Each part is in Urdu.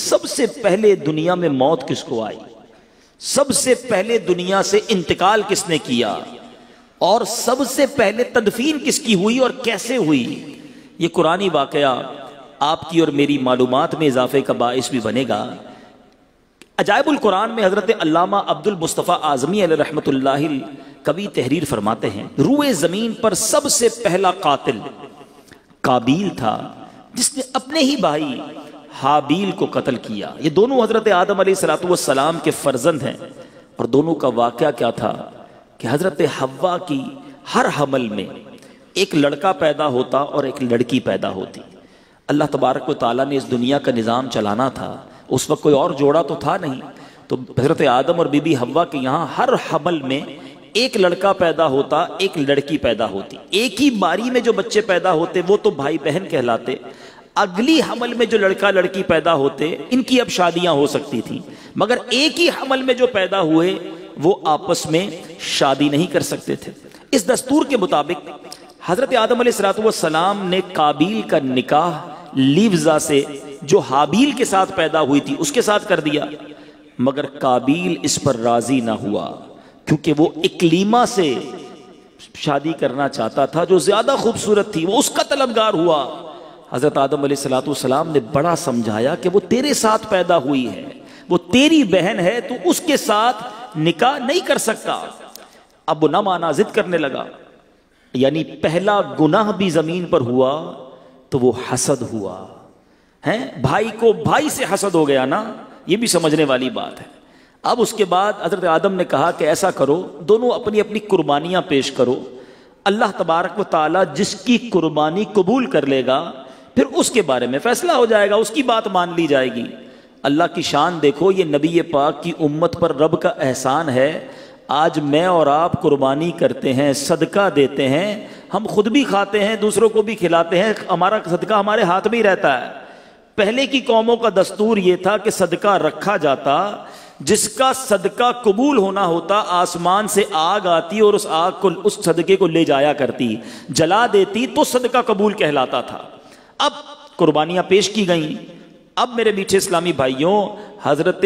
سب سے پہلے دنیا میں موت کس کو آئی، سب سے پہلے دنیا سے انتقال کس نے کیا، اور سب سے پہلے تدفین کس کی ہوئی اور کیسے ہوئی، یہ قرآنی واقعہ آپ کی اور میری معلومات میں اضافے کا باعث بھی بنے گا۔ عجائب القرآن میں حضرت علامہ عبد المصطفیٰ اعظمی علیہ رحمۃ اللہ کبھی تحریر فرماتے ہیں، روئے زمین پر سب سے پہلا قاتل قابیل تھا جس نے اپنے ہی بھائی حابیل کو قتل کیا۔ یہ دونوں حضرت آدم علیہ السلام کے فرزند ہیں، اور دونوں کا واقعہ کیا تھا کہ حضرت حوا کی ہر حمل میں ایک لڑکا پیدا ہوتا اور ایک لڑکی پیدا ہوتی۔ اللہ تبارک و تعالیٰ نے اس دنیا کا نظام چلانا تھا، اس وقت کوئی اور جوڑا تو تھا نہیں، تو حضرت آدم اور بی بی حوا کے یہاں ہر حمل میں ایک لڑکا پیدا ہوتا، ایک لڑکی پیدا ہوتی۔ ایک ہی باری میں جو بچے پیدا ہوتے وہ تو بھائی بہن کہلاتے، اگلی حمل میں جو لڑکا لڑکی پیدا ہوتے ان کی اب شادیاں ہو سکتی تھیں، مگر ایک ہی حمل میں جو پیدا ہوئے وہ آپس میں شادی نہیں کر سکتے تھے۔ اس دستور کے مطابق حضرت آدم علیہ السلام نے قابیل کا نکاح لیوزا سے جو حابیل کے ساتھ پیدا ہوئی تھی اس کے ساتھ کر دیا، مگر قابیل اس پر راضی نہ ہوا کیونکہ وہ اکلیما سے شادی کرنا چاہتا تھا جو زیادہ خوبصورت تھی، وہ اس کا طلبگار ہوا۔ حضرت آدم علیہ السلام نے بڑا سمجھایا کہ وہ تیرے ساتھ پیدا ہوئی ہے، وہ تیری بہن ہے، تو اس کے ساتھ نکاح نہیں کر سکتا۔ اب وہ نہ مانا، ضد کرنے لگا، یعنی پہلا گناہ بھی زمین پر ہوا تو وہ حسد ہوا ہے، بھائی کو بھائی سے حسد ہو گیا نا، یہ بھی سمجھنے والی بات ہے۔ اب اس کے بعد حضرت آدم نے کہا کہ ایسا کرو، دونوں اپنی اپنی قربانیاں پیش کرو، اللہ تبارک و تعالی جس کی قربانی قبول کر لے گا پھر اس کے بارے میں فیصلہ ہو جائے گا، اس کی بات مان لی جائے گی۔ اللہ کی شان دیکھو، یہ نبی پاک کی امت پر رب کا احسان ہے۔ آج میں اور آپ قربانی کرتے ہیں، صدقہ دیتے ہیں، ہم خود بھی کھاتے ہیں، دوسروں کو بھی کھلاتے ہیں، ہمارا صدقہ ہمارے ہاتھ میں ہی رہتا ہے۔ پہلے کی قوموں کا دستور یہ تھا کہ صدقہ رکھا جاتا، جس کا صدقہ قبول ہونا ہوتا آسمان سے آگ آتی اور اس آگ کو، اس صدقے کو لے جایا کرتی، جلا دیتی تو صدقہ قبول کہلاتا تھا۔ اب قربانیاں پیش کی گئیں۔ اب میرے میٹھے اسلامی بھائیوں، حضرت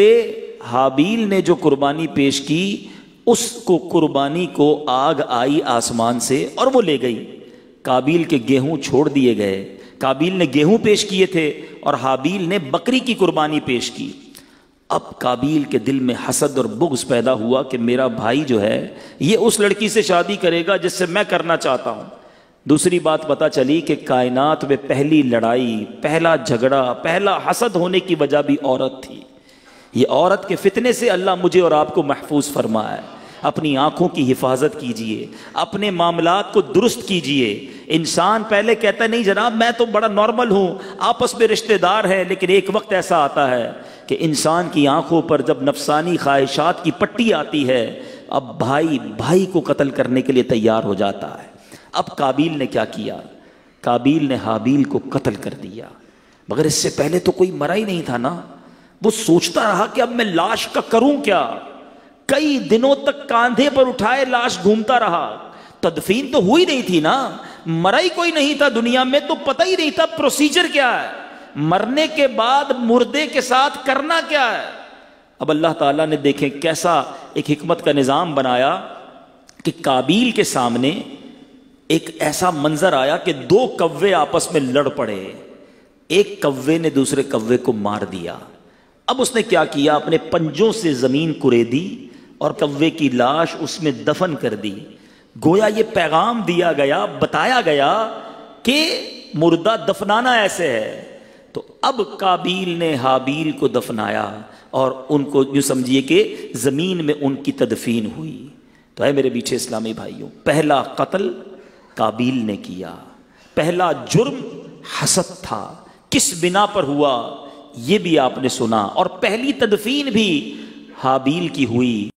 حابیل نے جو قربانی پیش کی اس کو قربانی کو آگ آئی آسمان سے اور وہ لے گئی۔ قابیل کے گیہوں چھوڑ دیے گئے، قابیل نے گیہوں پیش کیے تھے اور حابیل نے بکری کی قربانی پیش کی۔ اب قابیل کے دل میں حسد اور بغض پیدا ہوا کہ میرا بھائی جو ہے یہ اس لڑکی سے شادی کرے گا جس سے میں کرنا چاہتا ہوں۔ دوسری بات پتہ چلی کہ کائنات میں پہلی لڑائی، پہلا جھگڑا، پہلا حسد ہونے کی وجہ بھی عورت تھی۔ یہ عورت کے فتنے سے اللہ مجھے اور آپ کو محفوظ فرمائے۔ اپنی آنکھوں کی حفاظت کیجئے، اپنے معاملات کو درست کیجئے۔ انسان پہلے کہتا ہے نہیں جناب میں تو بڑا نارمل ہوں، آپس میں رشتہ دار ہیں، لیکن ایک وقت ایسا آتا ہے کہ انسان کی آنکھوں پر جب نفسانی خواہشات کی پٹی آتی ہے، اب بھائی بھائی کو قتل کرنے کے لیے تیار ہو جاتا ہے۔ اب قابیل نے کیا کیا؟ قابیل نے حابیل کو قتل کر دیا، مگر اس سے پہلے تو کوئی مرا ہی نہیں تھا نا۔ وہ سوچتا رہا کہ اب میں لاش کا کروں کیا، کئی دنوں تک کاندھے پر اٹھائے لاش گھومتا رہا، تدفین تو ہوئی نہیں تھی نا، مرا ہی کوئی نہیں تھا دنیا میں، تو پتہ ہی نہیں تھا پروسیجر کیا ہے، مرنے کے بعد مردے کے ساتھ کرنا کیا ہے۔ اب اللہ تعالیٰ نے دیکھیں کیسا ایک حکمت کا نظام بنایا کہ قابیل کے سامنے ایک ایسا منظر آیا کہ دو کوے آپس میں لڑ پڑے، ایک کوے نے دوسرے کوے کو مار دیا۔ اب اس نے کیا کیا، اپنے پنجوں سے زمین کریدی اور کوے کی لاش اس میں دفن کر دی۔ گویا یہ پیغام دیا گیا، بتایا گیا کہ مردہ دفنانا ایسے ہے۔ تو اب قابیل نے حابیل کو دفنایا اور ان کو یوں سمجھیے کہ زمین میں ان کی تدفین ہوئی۔ تو اے میرے میٹھے اسلامی بھائیوں، پہلا قتل قابیل نے کیا، پہلا جرم حسد تھا، کس بنا پر ہوا یہ بھی آپ نے سنا، اور پہلی تدفین بھی حابیل کی ہوئی۔